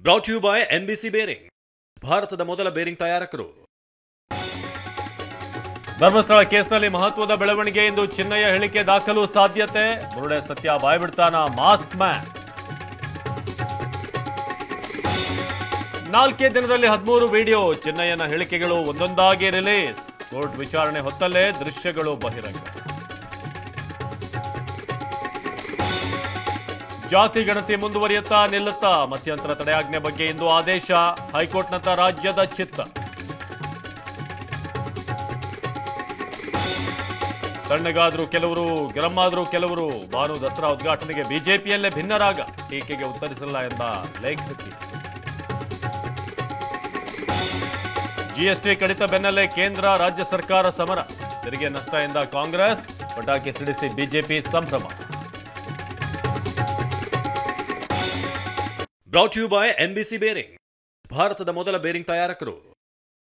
Brought you by NBC bearing, ಭಾರತದ ಮೊದಲ bearing ತಯಾರಕರು. ಧರ್ಮಸ್ಥಳ ಕೇಸ್ನಲ್ಲಿ ಮಹತ್ವದ ಬೆಳವಣಿಗೆ. ಎಂದು ಚಿನ್ನಯ್ಯ ಹೇಳಿಕೆ ದಾಖಲು ಸಾಧ್ಯತೆ. ಬುರುಡೆ ಸತ್ಯ ಬಾಯ್ಬಿಡ್ತಾನ ಮಾಸ್ಕ್ ಮ್ಯಾನ್. 4 ದಿನದಲ್ಲಿ 13 ವಿಡಿಯೋ. ಚಿನ್ನಯ್ಯನ ಹೇಳಿಕೆಗಳು ಒಂದೊಂದಾಗಿ ರಿಲೀಸ್. ಕೋರ್ಟ್ ವಿಚಾರಣೆ ಹೊತ್ತಲ್ಲೇ ದೃಶ್ಯಗಳು ಬಹಿರಂಗ. ಜಾತಿ ಗಣತಿ ಮುಂದುವರಿಯುತ್ತಾ ನಿಲ್ಲುತ್ತಾ. ಮಧ್ಯಂತರ ತಡೆಯಾಜ್ಞೆ ಬಗ್ಗೆ ಇಂದು ಆದೇಶ. ಹೈಕೋರ್ಟ್ನತ್ತ ರಾಜ್ಯದ ಚಿತ್ತ. ತಣ್ಣಗಾದ್ರೂ ಕೆಲವರು, ಗರಂ ಕೆಲವರು. ಭಾನು ದಸರಾ ಉದ್ಘಾಟನೆಗೆ ಬಿಜೆಪಿಯಲ್ಲೇ ಭಿನ್ನರಾಗ. ಟೀಕೆಗೆ ಉತ್ತರಿಸಲ್ಲ ಎಂದ ಲೇಖಕಿ. ಜಿಎಸ್ಟಿ ಕಡಿತ ಬೆನ್ನಲ್ಲೇ ಕೇಂದ್ರ ರಾಜ್ಯ ಸರ್ಕಾರ ಸಮರ. ತೆರಿಗೆ ನಷ್ಟ ಎಂದ ಕಾಂಗ್ರೆಸ್. ಪಟಾಕಿ ಸಿಡಿಸಿ ಬಿಜೆಪಿ ಸಂಭ್ರಮ. Brought you by NBC bearing, ಭಾರತದ ಮೊದಲ ಬೇರಿಂಗ್ ತಯಾರಕರು.